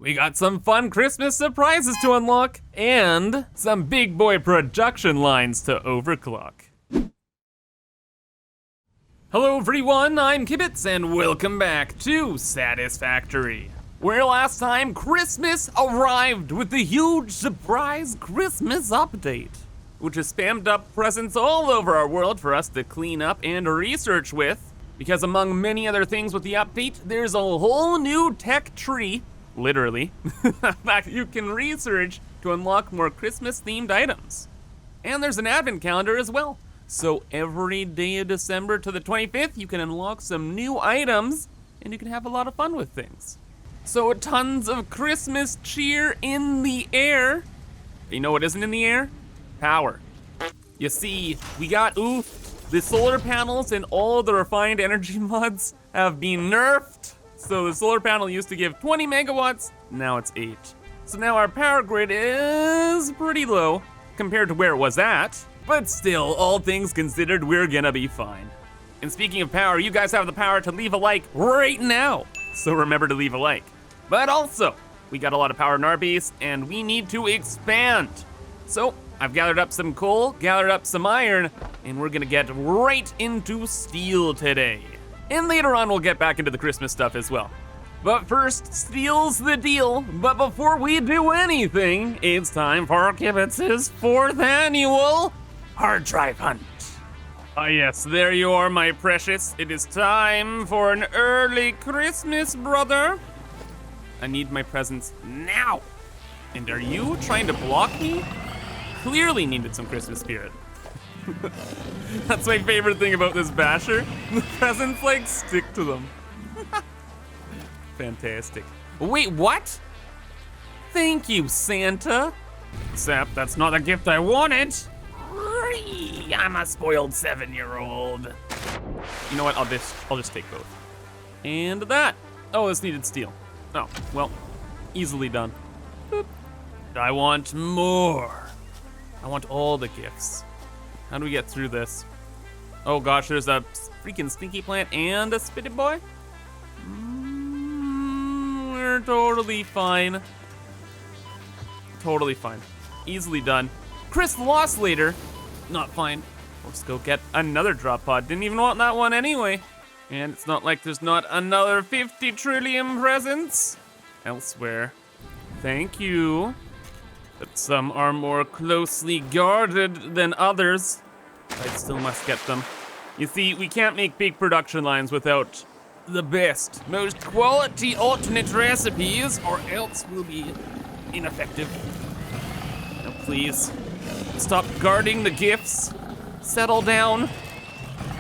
we got some fun Christmas surprises to unlock and some big boy production lines to overclock. Hello everyone, I'm Kibitz and welcome back to Satisfactory, where last time Christmas arrived with the huge surprise Christmas update, which has spammed up presents all over our world for us to clean up and research with, because among many other things with the update, there's a whole new tech tree, literally, that you can research to unlock more Christmas themed items. And there's an advent calendar as well. So every day of December to the 25th, you can unlock some new items and you can have a lot of fun with things. So tons of Christmas cheer in the air. You know what isn't in the air? Power. You see, we got the solar panels and all the refined energy mods have been nerfed. So the solar panel used to give 20 megawatts, now it's 8. So now our power grid is pretty low compared to where it was at. But still, all things considered, we're gonna be fine. And speaking of power, you guys have the power to leave a like right now. So remember to leave a like. But also, we got a lot of power in our base and we need to expand. So I've gathered up some coal, gathered up some iron, and we're gonna get right into steel today. And later on, we'll get back into the Christmas stuff as well. But first, steel's the deal. But before we do anything, it's time for Kibitz's 4th annual hard drive hunt. Ah yes, there you are, my precious. It is time for an early Christmas, brother. I need my presents now. And are you trying to block me? Clearly needed some Christmas spirit. That's my favorite thing about this basher. The presents like stick to them. Fantastic. Wait, what? Thank you, Santa. Except that's not the gift I wanted. I'm a spoiled 7-year-old. You know what? I'll just take both. And that. Oh, this needed steel. Oh, well, easily done. Boop. I want more. I want all the gifts. How do we get through this? Oh gosh, there's a freaking stinky plant and a spitted boy. We're totally fine. Totally fine. Easily done. Chris lost later. Not fine. Let's go get another drop pod. Didn't even want that one anyway. And it's not like there's not another 50 trillion presents elsewhere. Thank you. But some are more closely guarded than others. I still must get them. You see, we can't make big production lines without the best, most quality alternate recipes, or else we'll be ineffective. Now please, stop guarding the gifts. Settle down.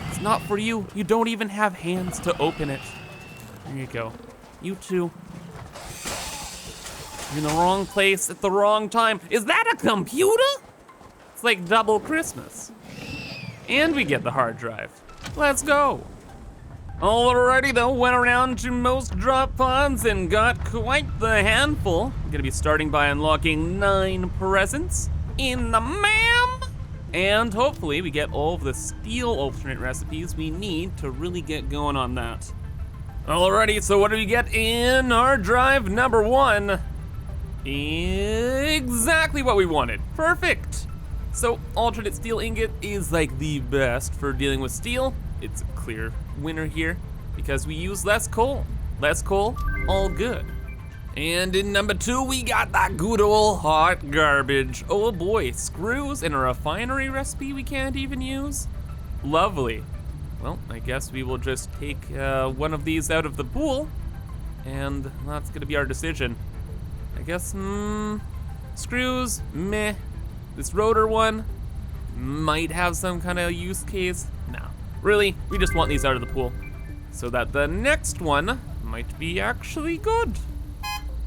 It's not for you. You don't even have hands to open it. There you go. You too. You're in the wrong place at the wrong time. Is that a computer? It's like double Christmas. And we get the hard drive. Let's go. Alrighty though, went around to most drop pods and got quite the handful. I'm gonna be starting by unlocking 9 presents in the ma'am. And hopefully we get all of the steel alternate recipes we need to really get going on that. Alrighty, so what do we get in hard drive number 1? Exactly what we wanted. Perfect. So alternate steel ingot is like the best for dealing with steel. It's a clear winner here because we use less coal. Less coal, all good. And in number 2, we got that good old hot garbage. Oh boy, screws and a refinery recipe we can't even use? Lovely. Well, I guess we will just take one of these out of the pool, and that's gonna be our decision. I guess, screws, meh. This rotor one might have some kind of use case. No, really, we just want these out of the pool so that the next one might be actually good.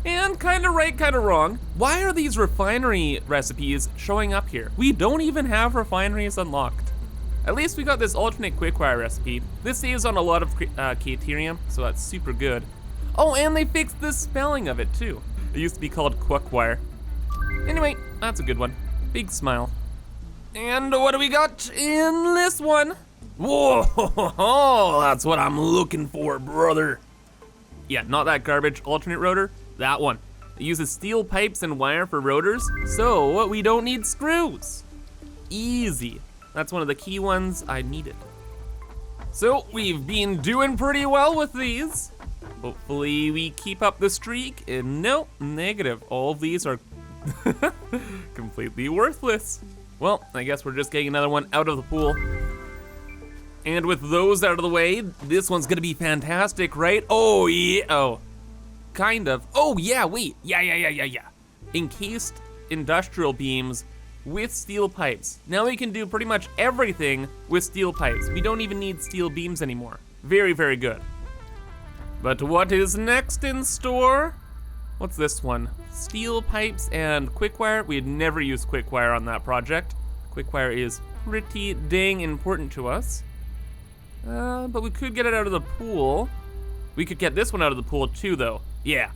And kinda right, kinda wrong. Why are these refinery recipes showing up here? We don't even have refineries unlocked. At least we got this alternate quickwire recipe. This saves on a lot of caterium, so that's super good. Oh, and they fixed the spelling of it too. It used to be called quickwire. Anyway, that's a good one. Big smile. And what do we got in this one? Whoa, that's what I'm looking for, brother. Yeah, not that garbage alternate rotor, that one. It uses steel pipes and wire for rotors, so we don't need screws. Easy. That's one of the key ones I needed. So we've been doing pretty well with these. Hopefully we keep up the streak, and nope, negative. All of these are completely worthless. Well, I guess we're just getting another one out of the pool. And with those out of the way, this one's gonna be fantastic, right? Oh yeah, oh, kind of. Oh yeah, wait, yeah. Encased industrial beams with steel pipes. Now we can do pretty much everything with steel pipes. We don't even need steel beams anymore. Very, very good. But what is next in store? What's this one? Steel pipes and quickwire. We had never used quickwire on that project. Quickwire is pretty dang important to us. But we could get it out of the pool. We could get this one out of the pool too though. Yeah.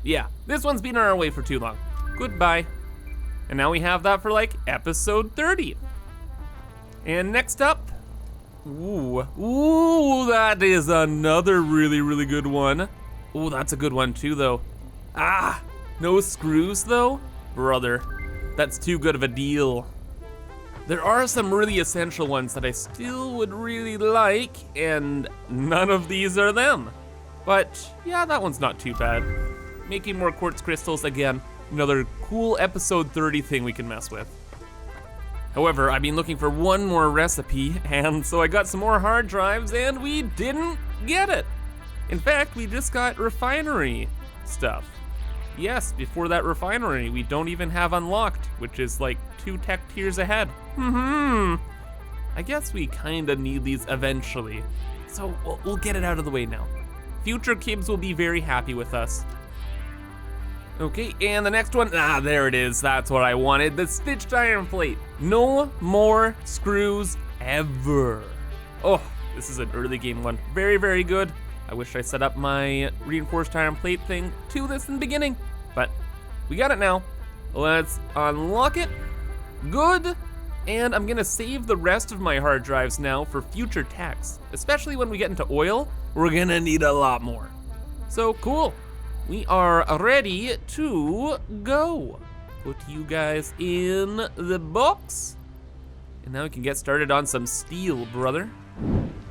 This one's been on our way for too long. Goodbye. And now we have that for like episode 30. And next up, ooh, that is another really, really good one. Ooh, that's a good one too though. Ah, no screws though? Brother, that's too good of a deal. There are some really essential ones that I still would really like, and none of these are them. But yeah, that one's not too bad. Making more quartz crystals, again, another cool episode 30 thing we can mess with. However, I've been looking for one more recipe, and so I got some more hard drives, and we didn't get it. In fact, we just got refinery stuff. Yes, before that refinery, we don't even have unlocked, which is like 2 tech tiers ahead. I guess we kinda need these eventually. So we'll get it out of the way now. Future Kibs will be very happy with us. Okay, and the next one, there it is. That's what I wanted, the stitched iron plate. No more screws ever. Oh, this is an early game one. Very, very good. I wish I set up my reinforced iron plate thing to this in the beginning, but we got it now. Let's unlock it. Good. And I'm gonna save the rest of my hard drives now for future techs, especially when we get into oil. We're gonna need a lot more. So cool. We are ready to go. Put you guys in the box. And now we can get started on some steel, brother.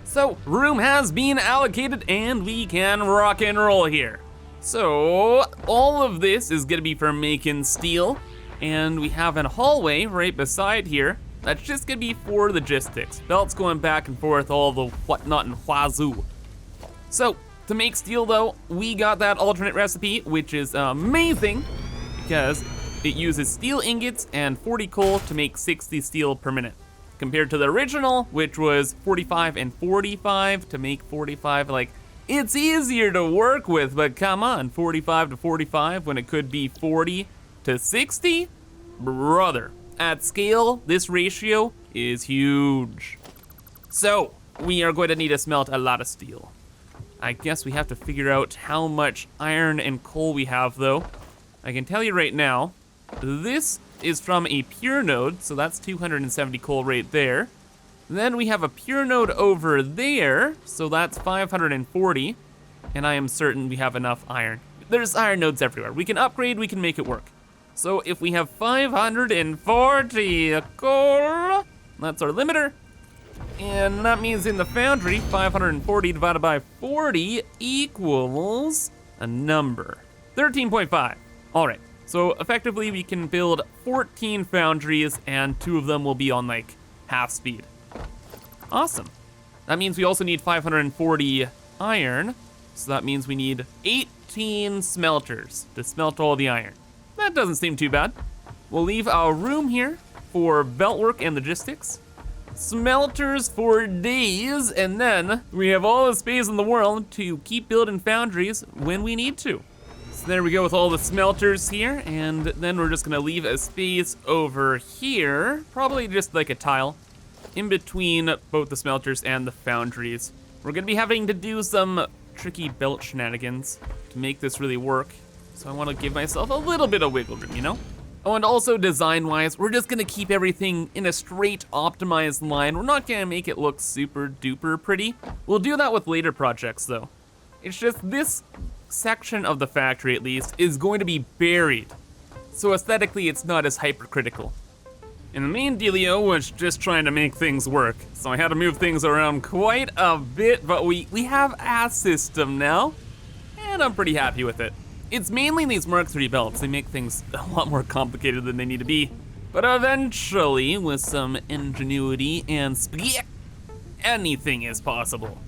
So, room has been allocated and we can rock and roll here. So, all of this is gonna be for making steel. And we have a hallway right beside here. That's just gonna be for logistics. Belts going back and forth, all the whatnot and wazoo. So, to make steel though, we got that alternate recipe, which is amazing because it uses steel ingots and 40 coal to make 60 steel per minute. Compared to the original, which was 45 and 45 to make 45, like, it's easier to work with, but come on, 45 to 45 when it could be 40 to 60? Brother, at scale, this ratio is huge. So, we are going to need to smelt a lot of steel. I guess we have to figure out how much iron and coal we have though. I can tell you right now, this is from a pure node, so that's 270 coal right there. Then we have a pure node over there, so that's 540, and I am certain we have enough iron. There's iron nodes everywhere. We can upgrade, we can make it work. So if we have 540 coal, that's our limiter. And that means in the foundry, 540 divided by 40 equals a number, 13.5. All right, so effectively we can build 14 foundries and 2 of them will be on like half speed. Awesome. That means we also need 540 iron, so that means we need 18 smelters to smelt all the iron. That doesn't seem too bad. We'll leave our room here for belt work and logistics. Smelters for days, and then we have all the space in the world to keep building foundries when we need to. So there we go with all the smelters here, and then we're just gonna leave a space over here, probably just like a tile, in between both the smelters and the foundries. We're gonna be having to do some tricky belt shenanigans to make this really work, so I wanna give myself a little bit of wiggle room, you know? Oh, and also design-wise, we're just gonna keep everything in a straight, optimized line. We're not gonna make it look super duper pretty. We'll do that with later projects though. It's just this section of the factory, at least, is going to be buried so aesthetically it's not as hypercritical. And the main dealio was just trying to make things work, so I had to move things around quite a bit, but we have a system now, and I'm pretty happy with it. It's mainly these Mark III belts. They make things a lot more complicated than they need to be, but eventually, with some ingenuity and speed, anything is possible.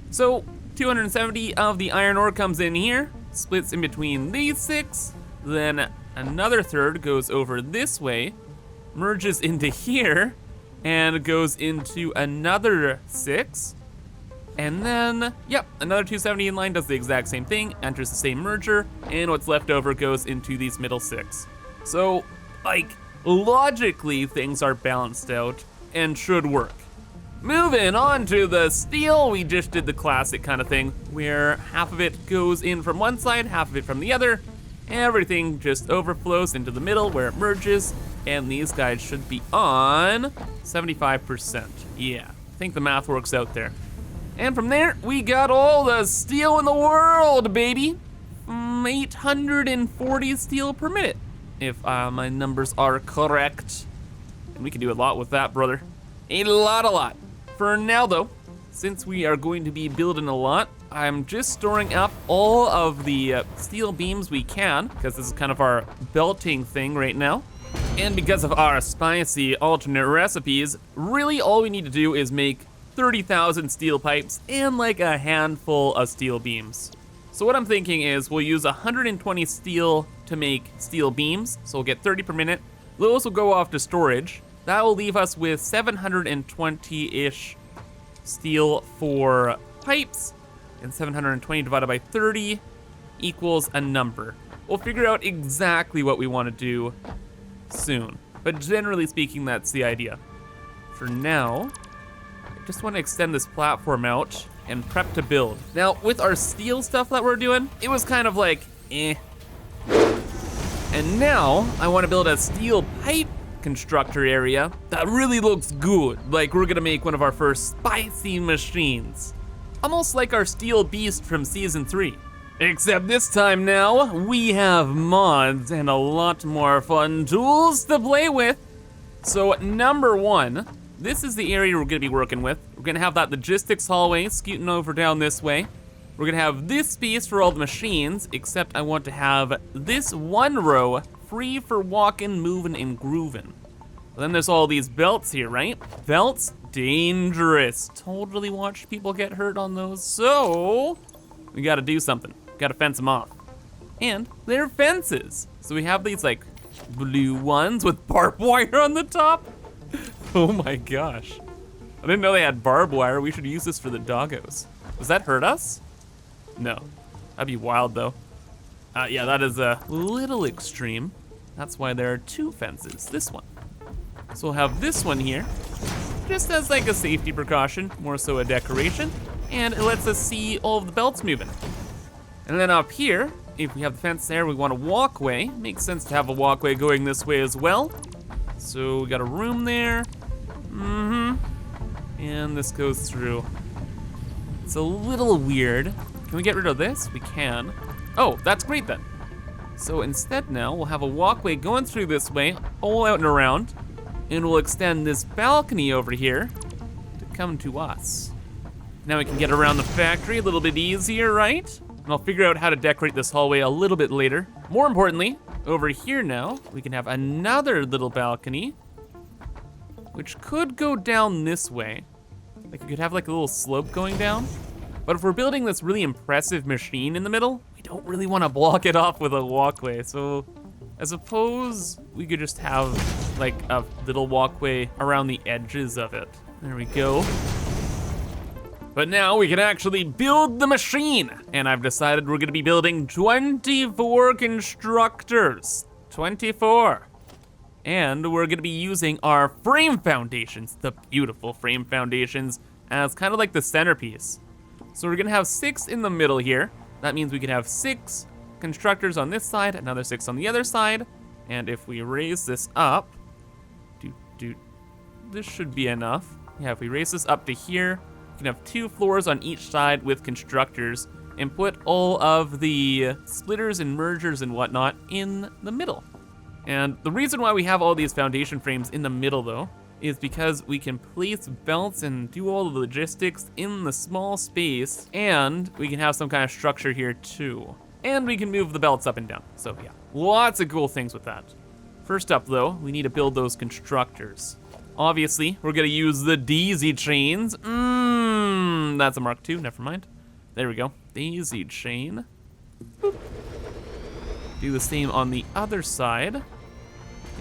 So 270 of the iron ore comes in here, splits in between these 6, then another third goes over this way, merges into here, and goes into another 6. And then, yep, another 270 in line does the exact same thing, enters the same merger, and what's left over goes into these middle 6. So, like, logically, things are balanced out and should work. Moving on to the steel, we just did the classic kind of thing, where half of it goes in from one side, half of it from the other. Everything just overflows into the middle where it merges, and these guys should be on 75%. Yeah, I think the math works out there. And from there, we got all the steel in the world, baby. 840 steel per minute, if my numbers are correct. And we can do a lot with that, brother. A lot. For now though, since we are going to be building a lot, I'm just storing up all of the steel beams we can, because this is kind of our belting thing right now. And because of our spicy alternate recipes, really all we need to do is make 30,000 steel pipes and like a handful of steel beams. So what I'm thinking is we'll use 120 steel to make steel beams, so we'll get 30 per minute. Those will go off to storage. That will leave us with 720-ish steel for pipes, and 720 divided by 30 equals a number. We'll figure out exactly what we want to do soon, but generally speaking, that's the idea. For now, I just want to extend this platform out and prep to build. Now, with our steel stuff that we're doing, it was kind of like, eh. And now, I want to build a steel pipe constructor area that really looks good, like we're gonna make one of our first spicy machines. Almost like our steel beast from season 3. Except this time now, we have mods and a lot more fun tools to play with. So number 1, this is the area we're gonna be working with. We're gonna have that logistics hallway scooting over down this way. We're gonna have this space for all the machines, except I want to have this one row free for walking, moving, and grooving. Then there's all these belts here, right? Belts, dangerous. Totally watch people get hurt on those, so we gotta do something. Gotta fence them off. And they're fences. So we have these like blue ones with barbed wire on the top. Oh my gosh. I didn't know they had barbed wire. We should use this for the doggos. Does that hurt us? No. That'd be wild though. Yeah, that is a little extreme. That's why there are 2 fences, this one. So we'll have this one here, just as like a safety precaution, more so a decoration, and it lets us see all of the belts moving. And then up here, if we have the fence there, we want a walkway. Makes sense to have a walkway going this way as well. So we got a room there, and this goes through. It's a little weird. Can we get rid of this? We can. Oh, that's great then. So instead now, we'll have a walkway going through this way, all out and around, and we'll extend this balcony over here to come to us. Now we can get around the factory a little bit easier, right? And I'll figure out how to decorate this hallway a little bit later. More importantly, over here now, we can have another little balcony, which could go down this way. Like we could have like a little slope going down. But if we're building this really impressive machine in the middle, we don't really want to block it off with a walkway. So I suppose we could just have like a little walkway around the edges of it. There we go. But now we can actually build the machine. And I've decided we're gonna be building 24 constructors. 24. And we're gonna be using our frame foundations, the beautiful frame foundations, as kind of like the centerpiece. So we're gonna have 6 in the middle here. That means we can have 6 constructors on this side, another 6 on the other side. And if we raise this up, this should be enough. Yeah, if we raise this up to here, we can have 2 floors on each side with constructors and put all of the splitters and mergers and whatnot in the middle. And the reason why we have all these foundation frames in the middle though, is because we can place belts and do all the logistics in the small space, and we can have some kind of structure here too. And we can move the belts up and down. So yeah, lots of cool things with that. First up though, we need to build those constructors. Obviously, we're gonna use the daisy chains. That's a Mark II, never mind. There we go, daisy chain. Boop. Do the same on the other side.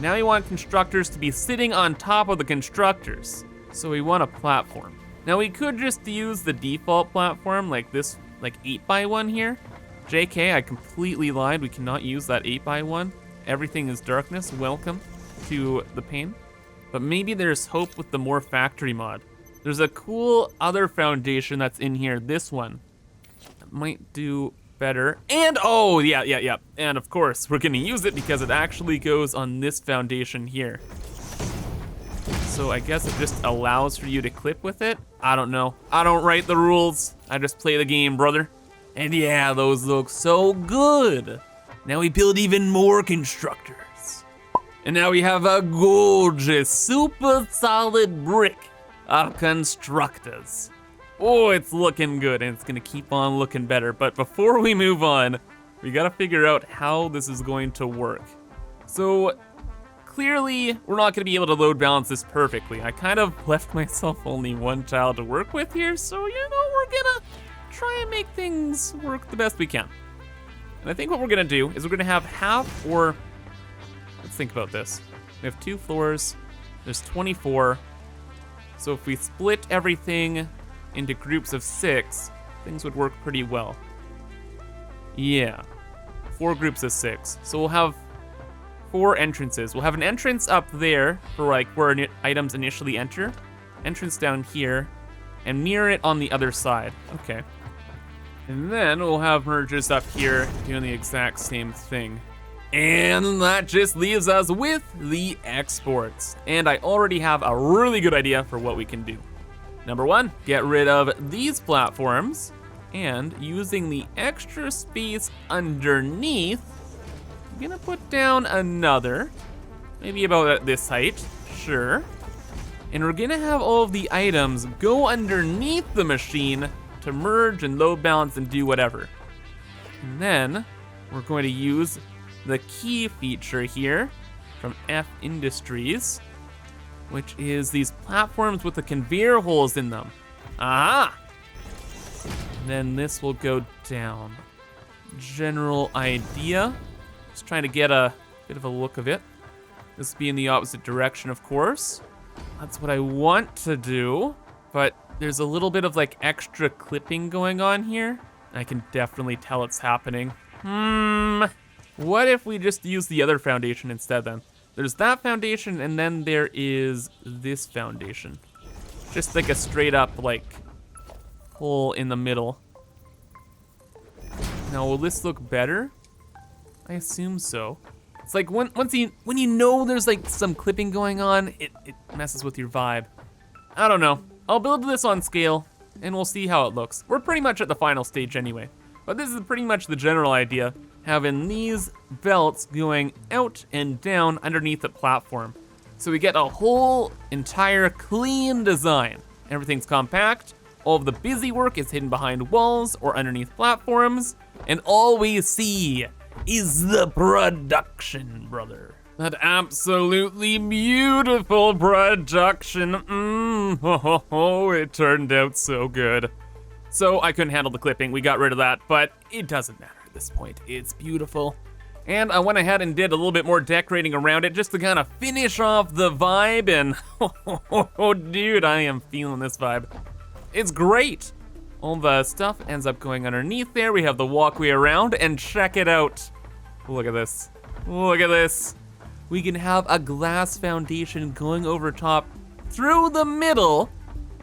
Now we want constructors to be sitting on top of the constructors. So we want a platform. Now we could just use the default platform like this, like 8x1 here. JK, I completely lied. We cannot use that 8x1. Everything is darkness. Welcome to the pain. But maybe there's hope with the More Factory mod. There's a cool other foundation that's in here, this one. That might do better. And oh, yeah. And of course, we're gonna use it because it actually goes on this foundation here. So I guess it just allows for you to clip with it. I don't know. I don't write the rules. I just play the game, brother. And yeah, those look so good. Now we build even more constructors. And now we have a gorgeous, super solid brick of constructors. Oh, it's looking good, and it's gonna keep on looking better. But before we move on, we gotta figure out how this is going to work. So, clearly, we're not gonna be able to load balance this perfectly. I kind of left myself only one child to work with here, so you know, we're gonna try and make things work the best we can. And I think what we're gonna do is we're gonna have half, or let's think about this. We have 2 floors, there's 24. So if we split everything into groups of 6, things would work pretty well. Yeah, 4 groups of 6. So we'll have 4 entrances. We'll have an entrance up there for like where items initially enter, entrance down here, and mirror it on the other side. Okay. And then we'll have merges up here doing the exact same thing. And that just leaves us with the exports. And I already have a really good idea for what we can do. Number 1, get rid of these platforms, and using the extra space underneath, I'm gonna put down another, maybe about at this height, sure. And we're gonna have all of the items go underneath the machine to merge and load balance and do whatever. And then we're going to use the key feature here from F Industries, which is these platforms with the conveyor holes in them. Aha! And then this will go down. General idea. Just trying to get a bit of a look of it. This will be in the opposite direction, of course. That's what I want to do, but there's a little bit of like extra clipping going on here. I can definitely tell it's happening. What if we just use the other foundation instead then? There's that foundation, and then there is this foundation. Just like a straight up like hole in the middle. Now, will this look better? I assume so. It's like when you know there's like some clipping going on, it messes with your vibe. I don't know. I'll build this on scale, and we'll see how it looks. We're pretty much at the final stage anyway. But this is pretty much the general idea, having these belts going out and down underneath the platform. So we get a whole entire clean design. Everything's compact, all of the busy work is hidden behind walls or underneath platforms, and all we see is the production, brother. That absolutely beautiful production. It turned out so good. So I couldn't handle the clipping, we got rid of that, but it doesn't matter at this point. It's beautiful. And I went ahead and did a little bit more decorating around it just to kind of finish off the vibe, and oh dude, I am feeling this vibe. It's great. All the stuff ends up going underneath there. We have the walkway around, and check it out. Look at this. Look at this. We can have a glass foundation going over top through the middle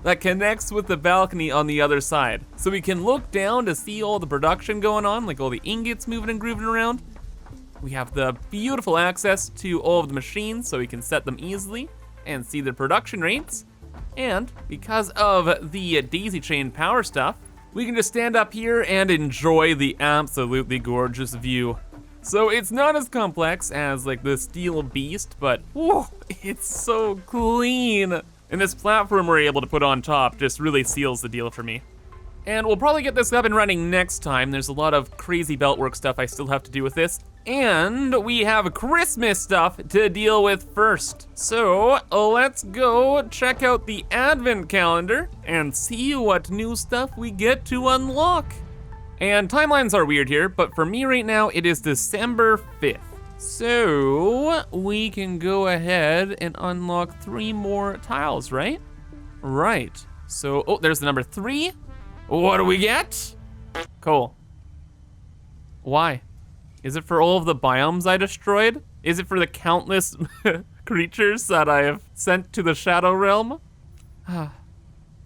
that connects with the balcony on the other side. So we can look down to see all the production going on, like all the ingots moving and grooving around. We have the beautiful access to all of the machines so we can set them easily and see the production rates. And because of the daisy chain power stuff, we can just stand up here and enjoy the absolutely gorgeous view. So it's not as complex as like the steel beast, but whoa, it's so clean. And this platform we're able to put on top just really seals the deal for me. And we'll probably get this up and running next time. There's a lot of crazy beltwork stuff I still have to do with this. And we have Christmas stuff to deal with first. So let's go check out the advent calendar and see what new stuff we get to unlock. And timelines are weird here, but for me right now, it is December 5th. So we can go ahead and unlock 3 more tiles, right? Right, so, oh, there's the number 3. What do we get? Cool. Why? Is it for all of the biomes I destroyed? Is it for the countless creatures that I have sent to the Shadow Realm?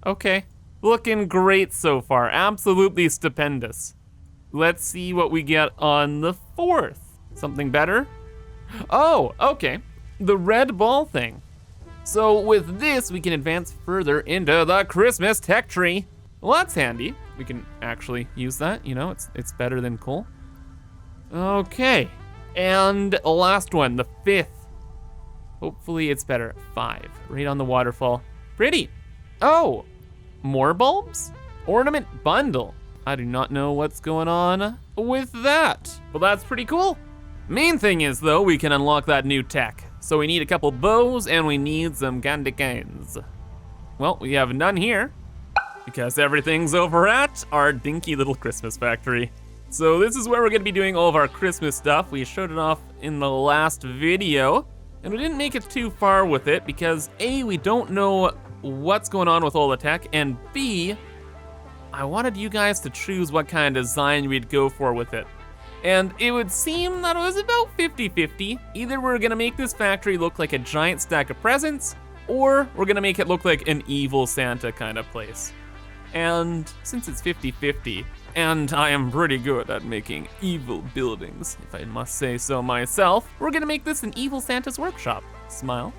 Okay. Looking great so far, absolutely stupendous. Let's see what we get on the 4th. Something better? Oh, okay, the red ball thing. So with this, we can advance further into the Christmas tech tree. Well, that's handy. We can actually use that, you know, it's better than coal. Okay, and last one, the 5th. Hopefully it's better, 5, right on the waterfall. Pretty. Oh, more bulbs? Ornament bundle. I do not know what's going on with that. Well, that's pretty cool. Main thing is though, we can unlock that new tech. So we need a couple bows and we need some candy canes. Well, we have none here because everything's over at our dinky little Christmas factory. So this is where we're gonna be doing all of our Christmas stuff. We showed it off in the last video and we didn't make it too far with it because A, we don't know what's going on with all the tech, and B, I wanted you guys to choose what kind of design we'd go for with it. And it would seem that it was about 50-50. Either we're gonna make this factory look like a giant stack of presents, or we're gonna make it look like an evil Santa kind of place. And since it's 50-50, and I am pretty good at making evil buildings, if I must say so myself, we're gonna make this an evil Santa's workshop. Smile.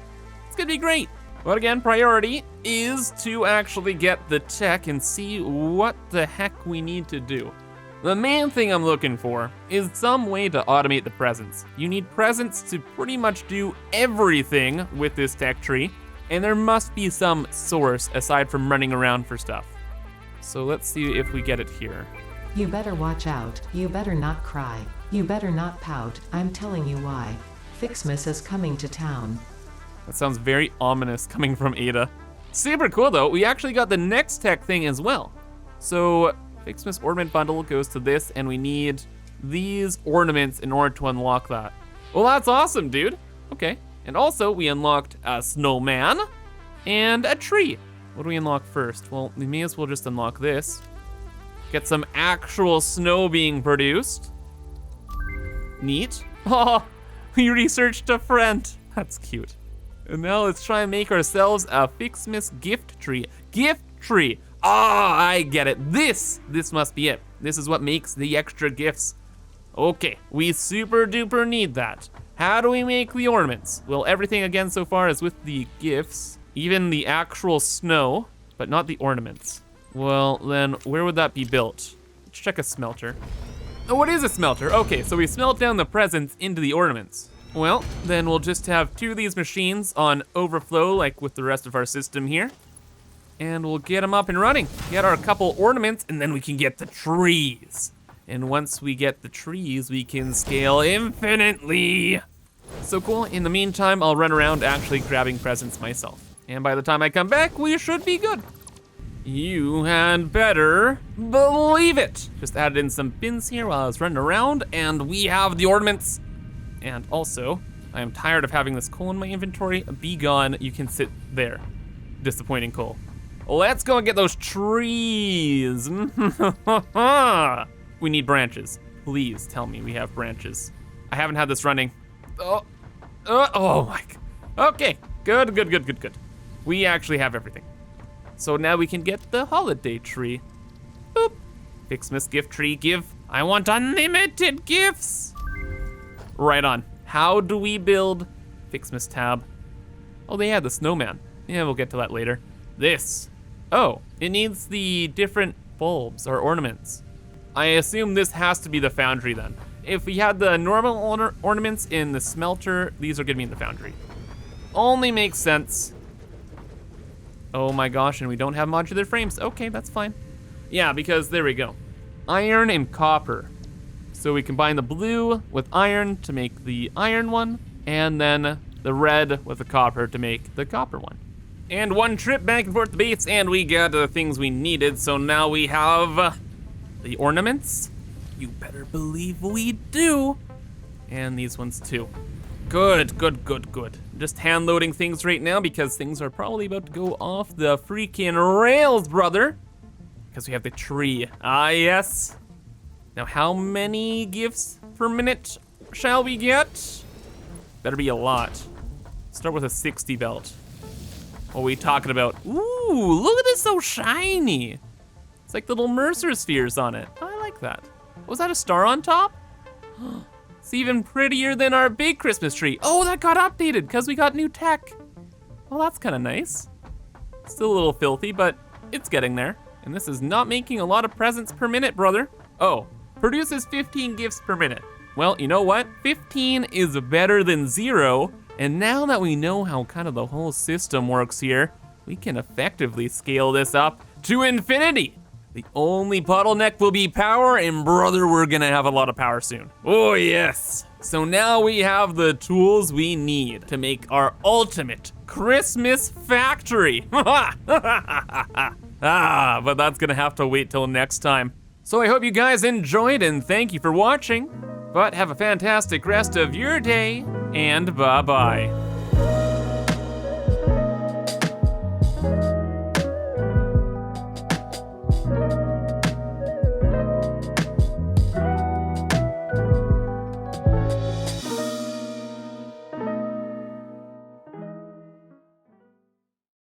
It's gonna be great. But again, priority is to actually get the tech and see what the heck we need to do. The main thing I'm looking for is some way to automate the presents. You need presents to pretty much do everything with this tech tree, and there must be some source aside from running around for stuff. So let's see if we get it here. You better watch out. You better not cry. You better not pout. I'm telling you why. Ficsmas is coming to town. That sounds very ominous coming from Ada. Super cool though, we actually got the next tech thing as well. So Ficsmas ornament bundle goes to this, and we need these ornaments in order to unlock that. Well, that's awesome, dude. Okay, and also we unlocked a snowman and a tree. What do we unlock first? Well, we may as well just unlock this. Get some actual snow being produced. Neat. Oh, we researched a friend. That's cute. And now let's try and make ourselves a Ficsmas gift tree. Gift tree. Ah, I get it. This must be it. This is what makes the extra gifts. Okay, we super duper need that. How do we make the ornaments? Well, everything again so far is with the gifts, even the actual snow, but not the ornaments. Well, then where would that be built? Let's check a smelter. Oh, what is a smelter? Okay, so we smelt down the presents into the ornaments. Well, then we'll just have 2 of these machines on overflow like with the rest of our system here. And we'll get them up and running. Get our couple ornaments, and then we can get the trees. And once we get the trees, we can scale infinitely. So cool. In the meantime, I'll run around actually grabbing presents myself. And by the time I come back, we should be good. You had better believe it. Just added in some bins here while I was running around, and we have the ornaments. And also, I am tired of having this coal in my inventory. Be gone, you can sit there. Disappointing coal. Let's go and get those trees. We need branches. Please tell me we have branches. I haven't had this running. Oh my God. Okay, good. We actually have everything. So now we can get the holiday tree. Boop. Ficsmas gift tree, give. I want unlimited gifts. Right on. How do we build Ficsmas tab? Oh, they had the snowman. Yeah, we'll get to that later. This. Oh, it needs the different bulbs or ornaments. I assume this has to be the foundry then. if we had the normal ornaments in the smelter, these are gonna be in the foundry. Only makes sense. Oh my gosh, and we don't have modular frames. Okay, that's fine. Yeah, because there we go. Iron and copper. So we combine the blue with iron to make the iron one, and then the red with the copper to make the copper one. And one trip back and forth to base, and we got the things we needed. So now we have the ornaments. You better believe we do. And these ones too. Good, good, good, good. Just hand loading things right now because things are probably about to go off the freaking rails, brother. Because we have the tree. Ah, yes. Now, how many gifts per minute shall we get? Better be a lot. Start with a 60 belt. What are we talking about? Ooh, look at this, so shiny. It's like little Mercer spheres on it. I like that. Was that a star on top? It's even prettier than our big Christmas tree. Oh, that got updated because we got new tech. Well, that's kind of nice. Still a little filthy, but it's getting there. And this is not making a lot of presents per minute, brother. Oh, produces 15 gifts per minute. Well, you know what? 15 is better than 0. And now that we know how kind of the whole system works here, we can effectively scale this up to infinity. The only bottleneck will be power, and brother, we're gonna have a lot of power soon. Oh yes. So now we have the tools we need to make our ultimate Christmas factory. But that's gonna have to wait till next time. So I hope you guys enjoyed, and thank you for watching. But have a fantastic rest of your day, and bye-bye.